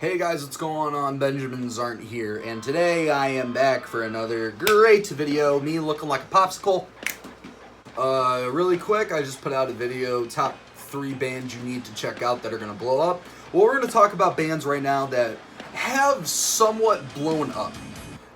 Hey guys, what's going on? Benjamins aren't here, and today I am back for another great video. Me looking like a popsicle. Really quick, I just put out a video, top 3 bands you need to check out that are going to blow up. Well, we're going to talk about bands right now that have somewhat blown up.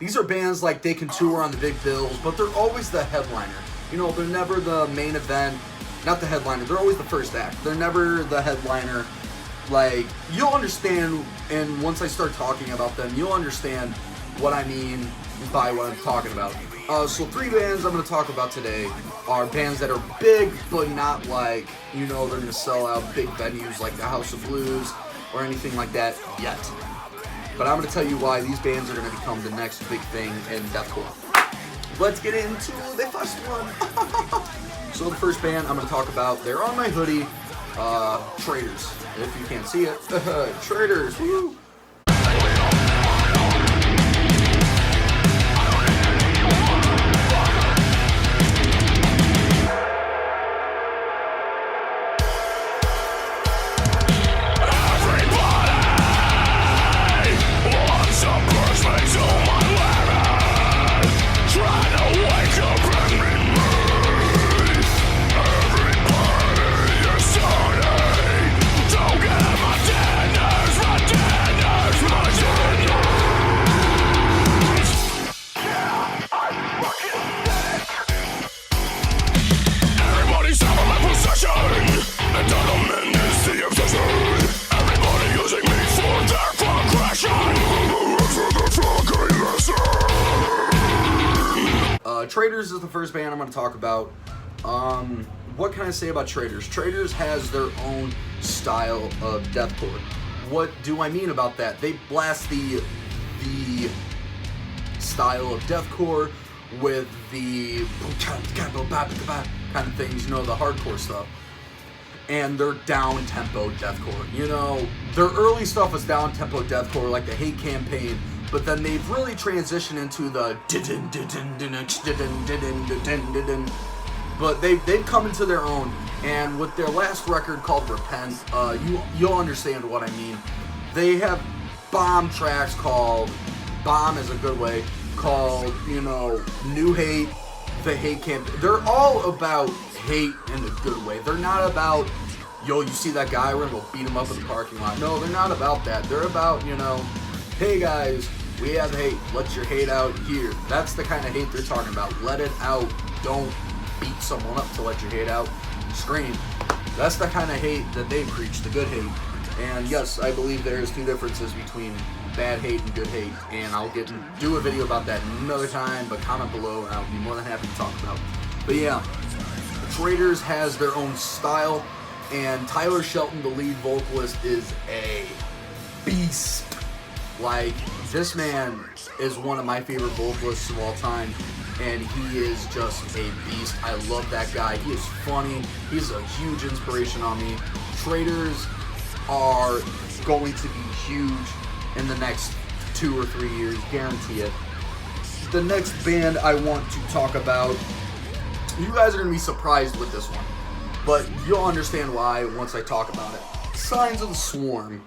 These are bands like they can tour on the big bills, but they're always the headliner. You know, they're never the main event, not the headliner, they're always the first act. They're never the headliner. Like, you'll understand, and once I start talking about them, you'll understand what I mean by what I'm talking about. So 3 bands I'm going to talk about today are bands that are big, but not like, you know, they're going to sell out big venues like the House of Blues or anything like that yet. But I'm going to tell you why these bands are going to become the next big thing in deathcore. Let's get into the first one. So the first band I'm going to talk about, they're on my hoodie, Traitors. If you can't see it, Traitors, woo! Traitors is the first band I'm going to talk about. What can I say about Traitors? Traitors has their own style of deathcore. What do I mean about that? They blast the style of deathcore with the kind of things, you know, the hardcore stuff. And they're down-tempo deathcore. You know, their early stuff was down-tempo deathcore, like the Hate Campaign, but then they've really transitioned into the but they've come into their own, and with their last record called Repent, you'll understand what I mean. They have bomb tracks called, bomb is a good way, called, you know, New Hate, the Hate Campaign. They're all about hate in a good way. They're not about, yo, you see that guy, we're gonna go beat him up in the parking lot. No, they're not about that. They're about, you know, hey guys, we have hate, let your hate out here. That's the kind of hate they're talking about. Let it out. Don't beat someone up to let your hate out. Scream. That's the kind of hate that they preach, the good hate. And yes, I believe there's 2 differences between bad hate and good hate, and I'll do a video about that another time, but comment below and I'll be more than happy to talk about it. But yeah, Traitors has their own style, and Tyler Shelton, the lead vocalist, is a beast. Like, this man is one of my favorite vocalists of all time, and he is just a beast. I love that guy. He is funny. He's a huge inspiration on me. Traitors are going to be huge in the next 2 or 3 years, guarantee it. The next band I want to talk about, you guys are going to be surprised with this one, but you'll understand why once I talk about it. Signs of the Swarm.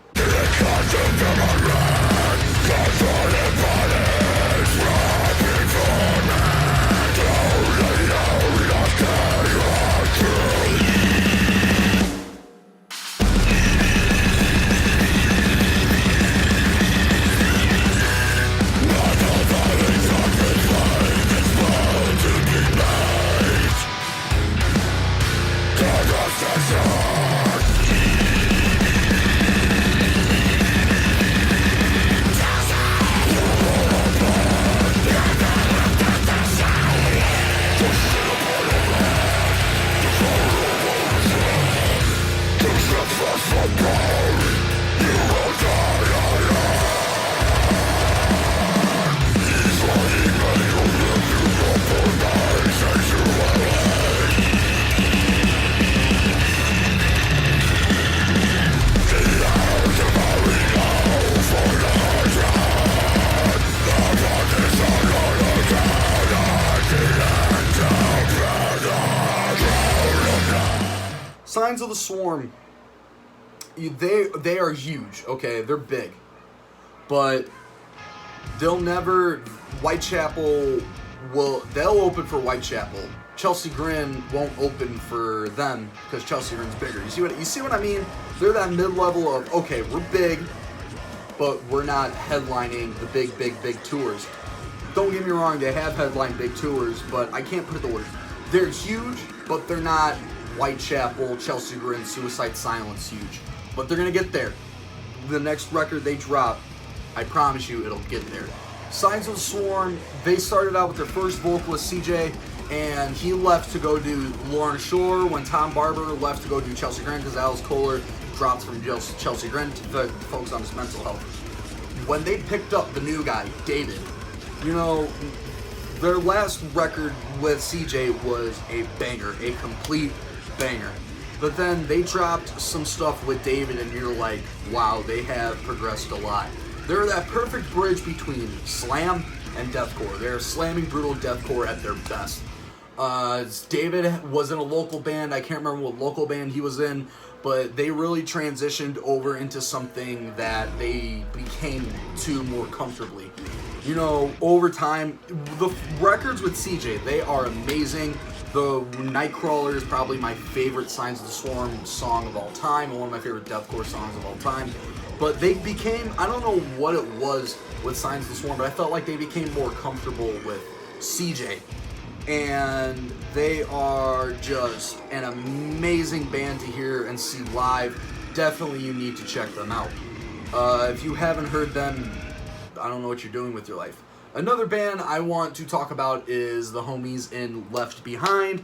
Signs of the Swarm, they are huge, okay? They're big. but they'll never. Whitechapel they'll open for Whitechapel. Chelsea Grin won't open for them because Chelsea Grin's bigger. You see what I mean? They're that mid-level of, okay, we're big, but we're not headlining the big tours. Don't get me wrong, they have headlined big tours, but I can't put the word. They're huge, but they're not Whitechapel, Chelsea Grin, Suicide Silence huge. But they're gonna get there. The next record they drop, I promise you, it'll get there. Signs of the Swarm, they started out with their first vocalist, CJ, and he left to go do Lorna Shore when Tom Barber left to go do Chelsea Grin because Alice Kohler dropped from Chelsea Grin to focus on his mental health. When they picked up the new guy, David, you know, their last record with CJ was a banger, a complete banger. But then they dropped some stuff with David and you're like, wow, they have progressed a lot. They're that perfect bridge between slam and deathcore. They're slamming brutal deathcore at their best. David was in a local band. I can't remember what local band he was in, but they really transitioned over into something that they became to more comfortably. You know, over time, the records with CJ, they are amazing. The Nightcrawler is probably my favorite Signs of the Swarm song of all time, and one of my favorite deathcore songs of all time. But they became, I don't know what it was with Signs of the Swarm, but I felt like they became more comfortable with CJ. And they are just an amazing band to hear and see live. Definitely you need to check them out. If you haven't heard them, I don't know what you're doing with your life. Another band I want to talk about is the homies in Left Behind.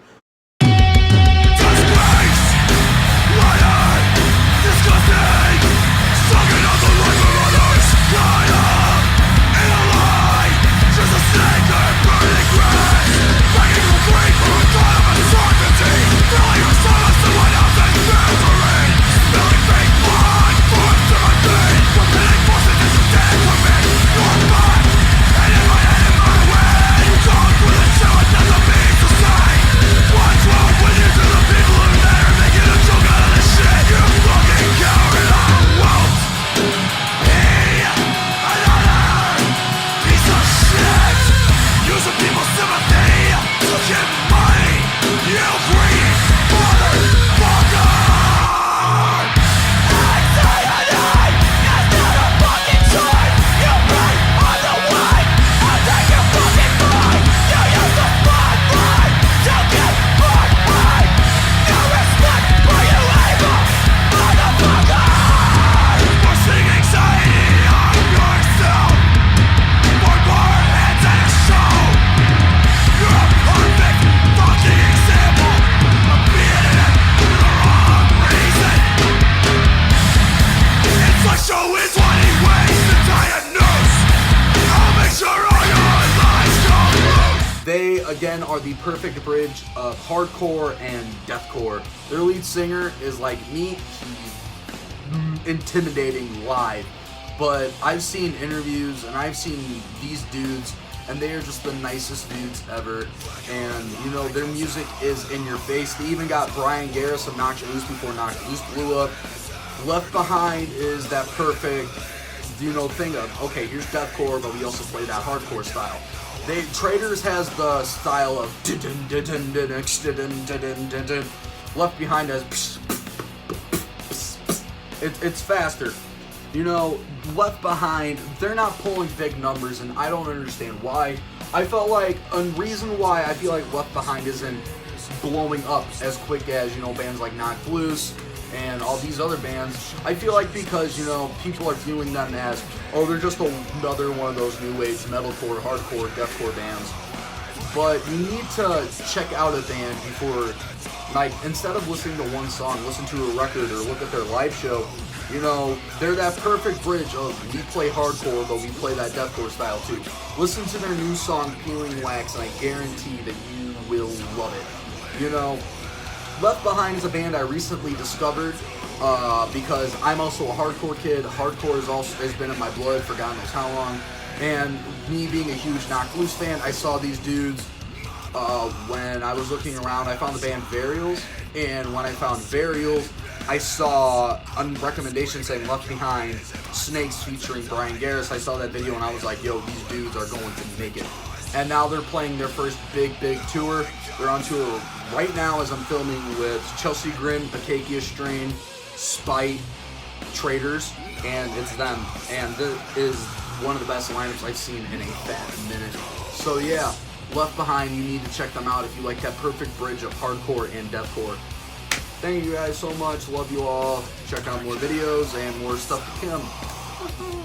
They, again, are the perfect bridge of hardcore and deathcore. Their lead singer is like me. He's intimidating live. But I've seen interviews and I've seen these dudes, and they are just the nicest dudes ever. And, you know, their music is in your face. They even got Brian Garris of Knocked Loose before Knocked Loose blew up. Left Behind is that perfect, you know, thing of, okay, here's deathcore, but we also play that hardcore style. Traitors has the style of Left Behind has it's faster. You know, Left Behind, they're not pulling big numbers, and I don't understand why. I felt like a reason why I feel like Left Behind isn't blowing up as quick as, you know, bands like Knocked Loose and all these other bands. I feel like because, you know, people are viewing them as, oh, they're just another one of those new age metalcore, hardcore, deathcore bands. But you need to check out a band before, like, instead of listening to one song, listen to a record or look at their live show. You know, they're that perfect bridge of we play hardcore, but we play that deathcore style too. Listen to their new song, Peeling Wax, and I guarantee that you will love it. You know, Left Behind is a band I recently discovered because I'm also a hardcore kid. Hardcore has been in my blood for God knows how long. And me being a huge Knocked Loose fan, I saw these dudes when I was looking around. I found the band Varials, and when I found Varials, I saw a recommendation saying Left Behind, Snakes featuring Brian Garris. I saw that video and I was like, yo, these dudes are going to make it. And now they're playing their first big tour. They're on tour right now as I'm filming with Chelsea Grin, Acacia Strain, Spite, Traitors, and it's them. And this is one of the best lineups I've seen in a fat minute. So yeah, Left Behind, you need to check them out if you like that perfect bridge of hardcore and deathcore. Thank you guys so much. Love you all. Check out more videos and more stuff to come.